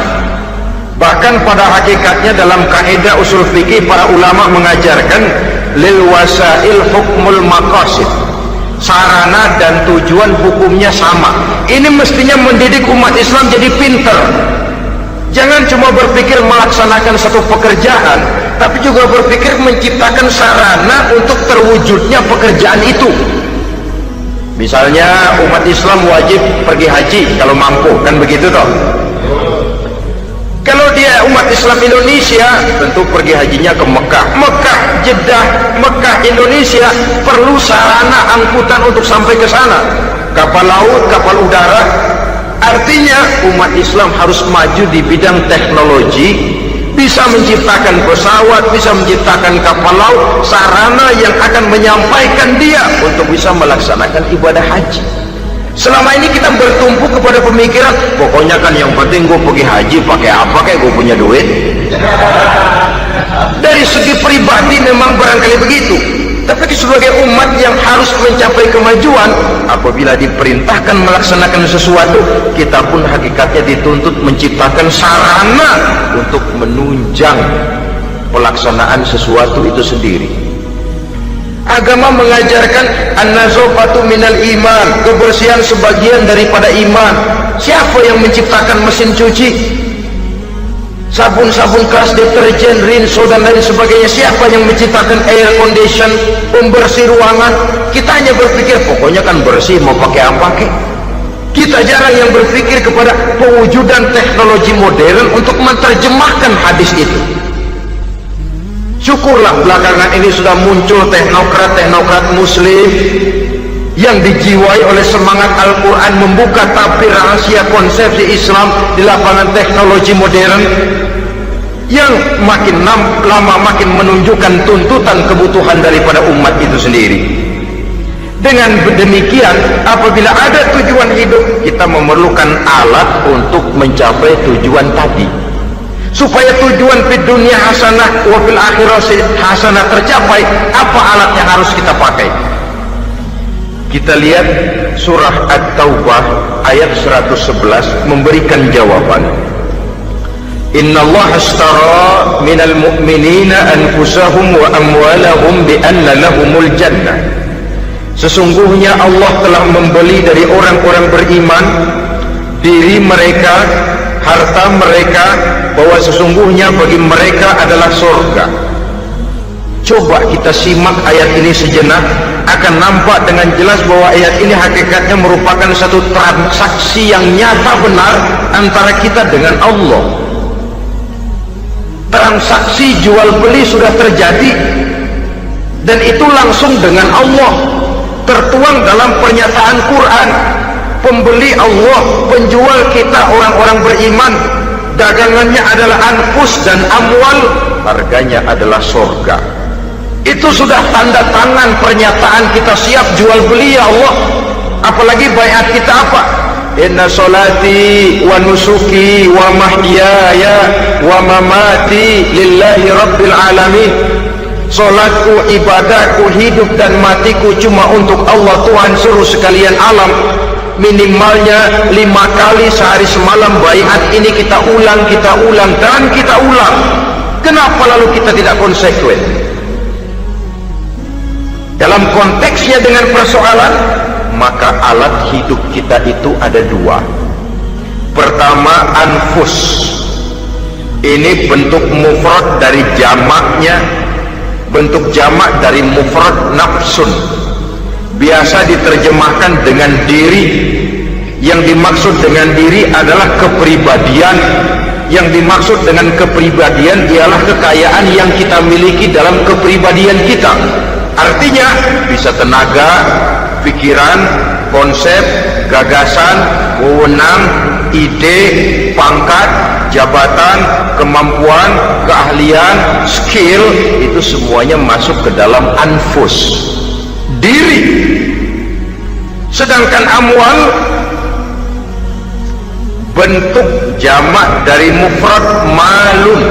Bahkan pada hakikatnya dalam kaidah usul fikih para ulama mengajarkan lil wasail hukmul maqasid. Sarana dan tujuan hukumnya sama. Ini mestinya mendidik umat Islam jadi pinter. Jangan cuma berpikir melaksanakan satu pekerjaan, tapi juga berpikir menciptakan sarana untuk terwujudnya pekerjaan itu. Misalnya umat Islam wajib pergi haji kalau mampu, kan begitu toh? Kalau dia umat Islam Indonesia, tentu pergi hajinya ke Mekah. Mekah, Jeddah, Mekah, Indonesia perlu sarana angkutan untuk sampai ke sana. Kapal laut, kapal udara. Artinya umat Islam harus maju di bidang teknologi, bisa menciptakan pesawat, bisa menciptakan kapal laut, sarana yang akan menyampaikan dia untuk bisa melaksanakan ibadah haji. Selama ini kita bertumpu kepada pemikiran, pokoknya kan yang penting gue pergi haji pakai apa, kayak gue punya duit. Dari segi pribadi memang barangkali begitu, tapi sebagai umat yang harus mencapai kemajuan, apabila diperintahkan melaksanakan sesuatu, kita pun hakikatnya dituntut menciptakan sarana untuk menunjang pelaksanaan sesuatu itu sendiri. Agama mengajarkan an-nazafatu minal iman, kebersihan sebagian daripada iman. Siapa yang menciptakan mesin cuci, sabun-sabun keras, deterjen, rinso dan lain sebagainya? Siapa yang menciptakan air condition, pembersih ruangan? Kita hanya berpikir pokoknya kan bersih, mau pakai apa kek. Kita jarang yang berpikir kepada pewujudan teknologi modern untuk menerjemahkan hadis itu. Syukurlah belakangan ini sudah muncul teknokrat muslim yang dijiwai oleh semangat Al-Quran, membuka tabir rahasia konsepsi Islam di lapangan teknologi modern, yang makin lama makin menunjukkan tuntutan kebutuhan daripada umat itu sendiri. Dengan demikian, apabila ada tujuan hidup, kita memerlukan alat untuk mencapai tujuan tadi. Supaya tujuan di dunia hasanah wa fil akhirati hasanah tercapai, apa alat yang harus kita pakai? Kita lihat surah At-Taubah ayat 111 memberikan jawaban. Innallaha ashtara minal mu'minina anfusahum wa amwalahum bi anna lahumul jannah. Sesungguhnya Allah telah membeli dari orang-orang beriman diri mereka, harta mereka, bahwa sesungguhnya bagi mereka adalah surga. Coba kita simak ayat ini sejenak, akan nampak dengan jelas bahwa ayat ini hakikatnya merupakan satu transaksi yang nyata benar antara kita dengan Allah. Transaksi jual beli sudah terjadi, dan itu langsung dengan Allah, tertuang dalam pernyataan Quran. Pembeli Allah, penjual kita orang-orang beriman, dagangannya adalah anfus dan amwal, harganya adalah surga. Itu sudah tanda tangan pernyataan kita siap jual beli ya Allah. Apalagi baiat kita apa? Inna solati wa nusuki wa mahyaya wa mamati lillahi rabbil alamin. Solatku, ibadahku, hidup dan matiku cuma untuk Allah Tuhan seluruh sekalian alam. Minimalnya 5 kali sehari semalam baiat ini kita ulang dan kita ulang. Kenapa lalu kita tidak konsekuen? Dalam konteksnya dengan persoalan, maka alat hidup kita itu ada 2. Pertama, anfus. Ini bentuk mufrad dari jamaknya, bentuk jamak dari mufrad nafsun. Biasa diterjemahkan dengan diri. Yang dimaksud dengan diri adalah kepribadian. Yang dimaksud dengan kepribadian ialah kekayaan yang kita miliki dalam kepribadian kita. Artinya bisa tenaga, pikiran, konsep, gagasan, wewenang, ide, pangkat, jabatan, kemampuan, keahlian, skill, itu semuanya masuk ke dalam anfus, diri. Sedangkan amwal bentuk jamak dari mufrad malun,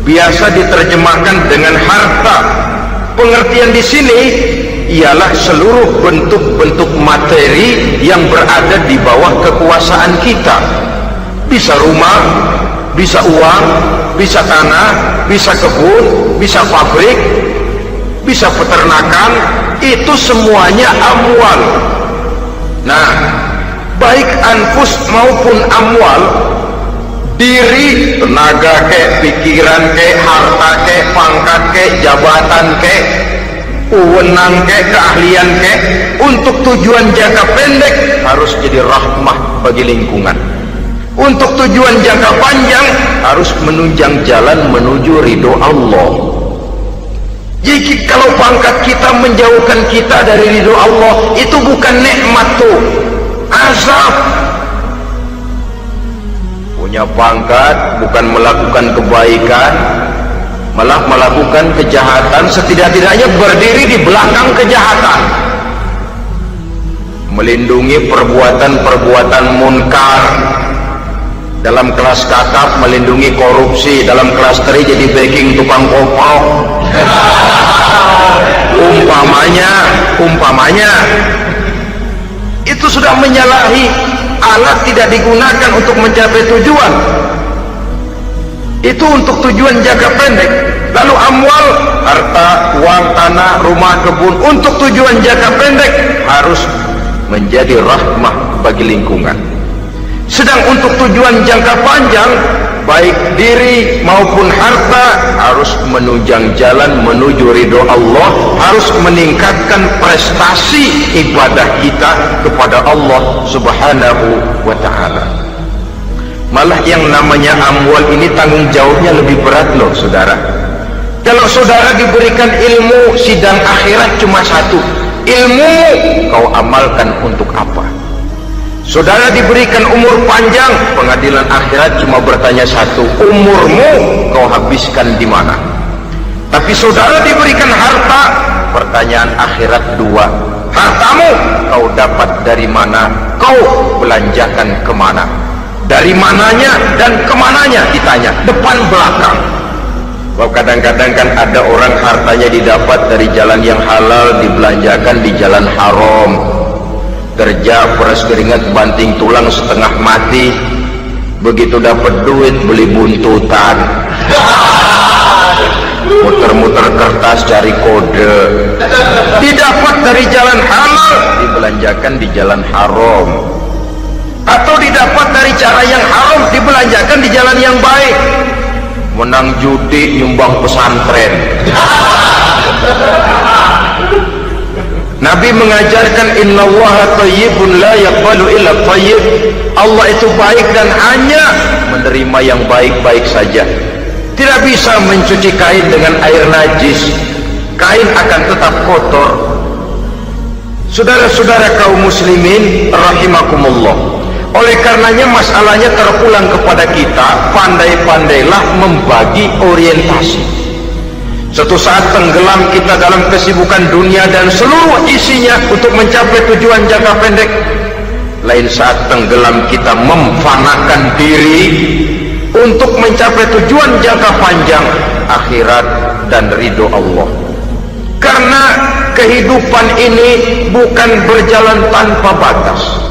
biasa diterjemahkan dengan harta. Pengertian di sini ialah seluruh bentuk-bentuk materi yang berada di bawah kekuasaan kita. Bisa rumah, bisa uang, bisa tanah, bisa kebun, bisa pabrik, bisa peternakan, itu semuanya amwal. Nah, baik anfus maupun amwal, diri, tenaga kek, pikiran kek, harta kek, pangkat kek, jabatan kek, wewenang kek, keahlian kek, untuk tujuan jangka pendek harus jadi rahmah bagi lingkungan. Untuk tujuan jangka panjang harus menunjang jalan menuju ridho Allah. Jadi kalau pangkat kita menjauhkan kita dari ridho Allah, itu bukan nikmat tuh, azab. Punya pangkat bukan melakukan kebaikan, malah melakukan kejahatan, setidak-tidaknya berdiri di belakang kejahatan, melindungi perbuatan-perbuatan munkar. Dalam kelas kakap melindungi korupsi, dalam kelas teri jadi backing tukang kopok. umpamanya itu sudah menyalahi. Alat tidak digunakan untuk mencapai tujuan, itu untuk tujuan jangka pendek. Lalu amwal, harta, uang, tanah, rumah, kebun, untuk tujuan jangka pendek harus menjadi rahmah bagi lingkungan. Sedang untuk tujuan jangka panjang, baik diri maupun harta harus menunjang jalan menuju ridho Allah, harus meningkatkan prestasi ibadah kita kepada Allah Subhanahu wa ta'ala. Malah yang namanya amwal ini tanggung jawabnya lebih berat loh saudara. Kalau saudara diberikan ilmu, sidang akhirat cuma satu, ilmu kau amalkan untuk apa? Saudara diberikan umur panjang, pengadilan akhirat cuma bertanya satu, umurmu kau habiskan di mana? Tapi saudara diberikan harta, pertanyaan akhirat dua, hartamu kau dapat dari mana? Kau belanjakan kemana? Dari mananya dan kemananya ditanya, depan belakang. Kalau kadang-kadang kan ada orang hartanya didapat dari jalan yang halal, dibelanjakan di jalan haram. Kerja peras keringat banting tulang setengah mati, begitu dapat duit beli buntutan, muter-muter kertas cari kode. Didapat dari jalan halal, dibelanjakan di jalan haram, atau didapat dari cara yang haram, dibelanjakan di jalan yang baik. Menang judi, nyumbang pesantren. Nabi mengajarkan innallaha thayyibun la yaqbalu illa thayyib. Allah itu baik dan hanya menerima yang baik-baik saja. Tidak bisa mencuci kain dengan air najis. Kain akan tetap kotor. Saudara-saudara kaum muslimin rahimakumullah. Oleh karenanya masalahnya terpulang kepada kita, pandai-pandailah membagi orientasi. Suatu saat tenggelam kita dalam kesibukan dunia dan seluruh isinya untuk mencapai tujuan jangka pendek. Lain saat tenggelam kita memfanakan diri untuk mencapai tujuan jangka panjang, akhirat dan ridho Allah. Karena kehidupan ini bukan berjalan tanpa batas.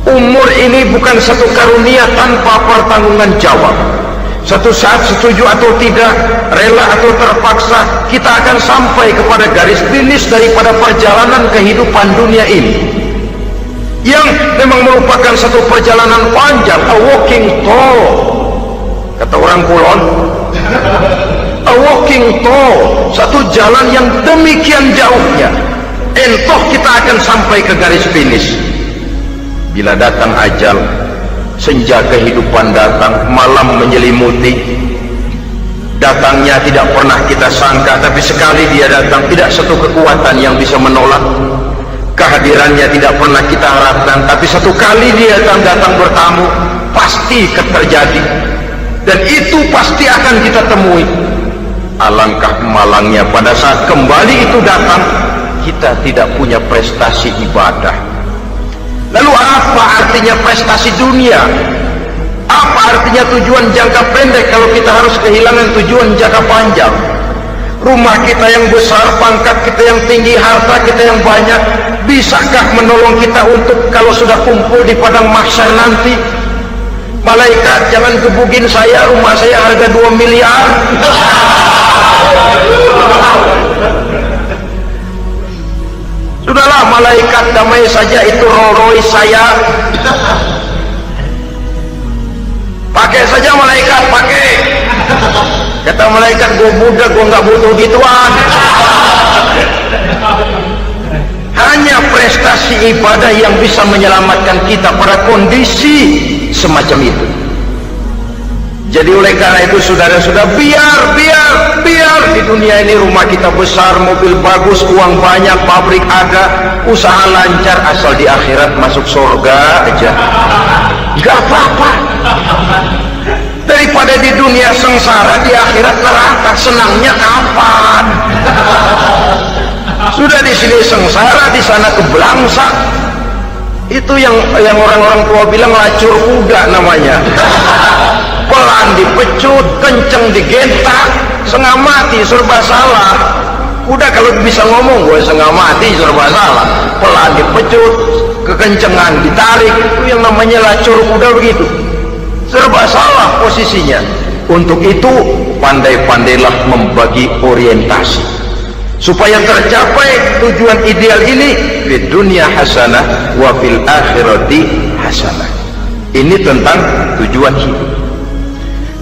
Umur ini bukan satu karunia tanpa pertanggungan jawab. Suatu saat setuju atau tidak, rela atau terpaksa, kita akan sampai kepada garis finish daripada perjalanan kehidupan dunia ini, yang memang merupakan satu perjalanan panjang, a walking tour, kata orang Kulon. A walking tour, satu jalan yang demikian jauhnya, entoh kita akan sampai ke garis finish. Bila datang ajal, senja kehidupan datang, malam menyelimuti. Datangnya tidak pernah kita sangka, tapi sekali dia datang, tidak satu kekuatan yang bisa menolak. Kehadirannya tidak pernah kita harapkan, tapi satu kali dia datang bertamu, pasti terjadi. Dan itu pasti akan kita temui. Alangkah malangnya pada saat kembali itu datang, kita tidak punya prestasi ibadah. Lalu apa artinya prestasi dunia? Apa artinya tujuan jangka pendek kalau kita harus kehilangan tujuan jangka panjang? Rumah kita yang besar, pangkat kita yang tinggi, harta kita yang banyak, bisakah menolong kita untuk kalau sudah kumpul di padang mahsyar nanti? Malaikat, jangan gebugin saya, rumah saya harga 2 miliar. Sudahlah malaikat, damai saja, itu Rolls Royce saya. Pakai saja malaikat, pakai. Kata malaikat, gue budak, gue nggak butuh gituan. Hanya prestasi ibadah yang bisa menyelamatkan kita pada kondisi semacam itu. Jadi oleh karena itu saudara-saudara, biar di dunia ini rumah kita besar, mobil bagus, uang banyak, pabrik ada, usaha lancar, asal di akhirat masuk surga aja, gak apa-apa. Daripada di dunia sengsara, di akhirat neraka, senangnya kapan? Sudah di sini sengsara, di sana kebelangsa. Itu yang orang-orang tua bilang lacur kuda namanya. Pelan dipecut, kenceng digentak, setengah mati, serba salah. Kuda kalau bisa ngomong, gue setengah mati, serba salah. Pelan dipecut, kekencengan ditarik, itu yang namanya lacur kuda begitu. Serba salah posisinya. Untuk itu pandai-pandailah membagi orientasi supaya tercapai tujuan ideal ini, di dunia hasanah wa fil akhirati hasanah. Ini tentang tujuan hidup.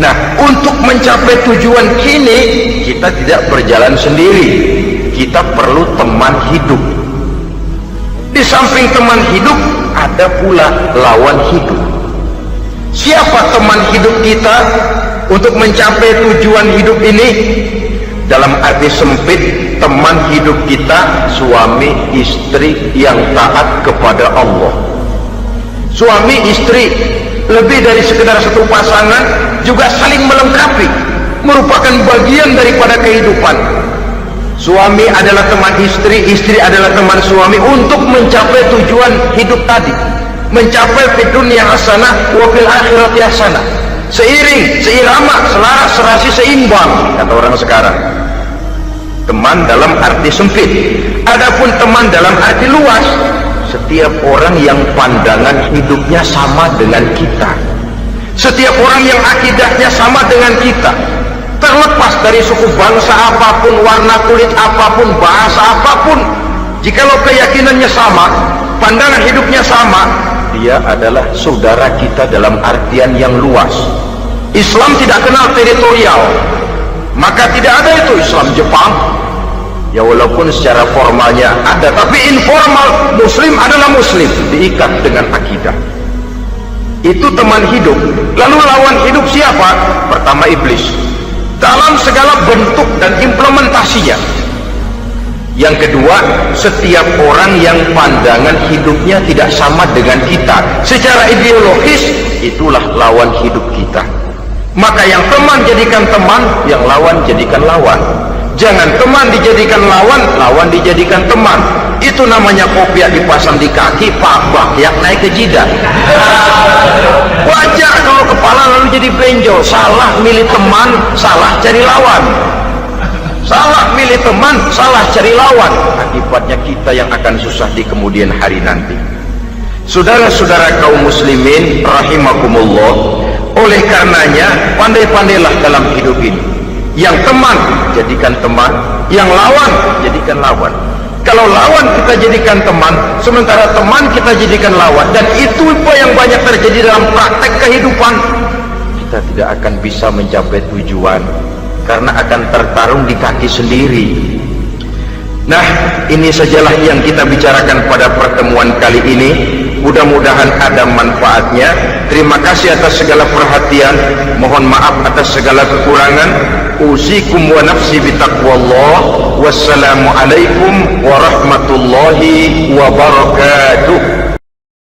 Nah, untuk mencapai tujuan ini kita tidak berjalan sendiri, kita perlu teman hidup. Di samping teman hidup ada pula lawan hidup. Siapa teman hidup kita untuk mencapai tujuan hidup ini? Dalam arti sempit, teman hidup kita suami istri yang taat kepada Allah. Suami istri lebih dari sekedar satu pasangan, juga saling melengkapi, merupakan bagian daripada kehidupan. Suami adalah teman istri, istri adalah teman suami untuk mencapai tujuan hidup tadi, mencapai fid dunya hasanah wa fil akhirati hasanah. Seiring, seirama, selaras, serasi, seimbang, kata orang sekarang. Teman dalam arti sempit. Adapun teman dalam arti luas, setiap orang yang pandangan hidupnya sama dengan kita, setiap orang yang akidahnya sama dengan kita, terlepas dari suku bangsa apapun, warna kulit apapun, bahasa apapun, jikalau keyakinannya sama, pandangan hidupnya sama, dia adalah saudara kita dalam artian yang luas. Islam tidak kenal teritorial, maka tidak ada itu Islam Jepang. Ya walaupun secara formalnya ada, tapi informal, muslim adalah muslim, diikat dengan akidah. Itu teman hidup. Lalu lawan hidup siapa? Pertama iblis, dalam segala bentuk dan implementasinya. Yang kedua, setiap orang yang pandangan hidupnya tidak sama dengan kita secara ideologis, itulah lawan hidup kita. Maka yang teman jadikan teman, yang lawan jadikan lawan. Jangan teman dijadikan lawan, lawan dijadikan teman. Itu namanya kopiah dipasang di kaki, bakyak naik ke jidat. Wajar kalau kepala lalu jadi benjol. Salah milih teman, salah cari lawan. Salah milih teman, salah cari lawan. Akibatnya kita yang akan susah di kemudian hari nanti. Saudara-saudara kaum muslimin rahimakumullah, oleh karenanya pandai-pandailah dalam hidup ini. Yang teman jadikan teman, yang lawan jadikan lawan. Kalau lawan kita jadikan teman, sementara teman kita jadikan lawan, dan itu yang banyak terjadi dalam praktek kehidupan, kita tidak akan bisa mencapai tujuan karena akan tertarung di kaki sendiri. Nah, ini sajalah yang kita bicarakan pada pertemuan kali ini. mudah-mudahan ada manfaatnya. Terima kasih atas segala perhatian, mohon maaf atas segala kekurangan. Usikum wa nafsi bitaqwallah. Wassalamualaikum warahmatullahi wabarakatuh.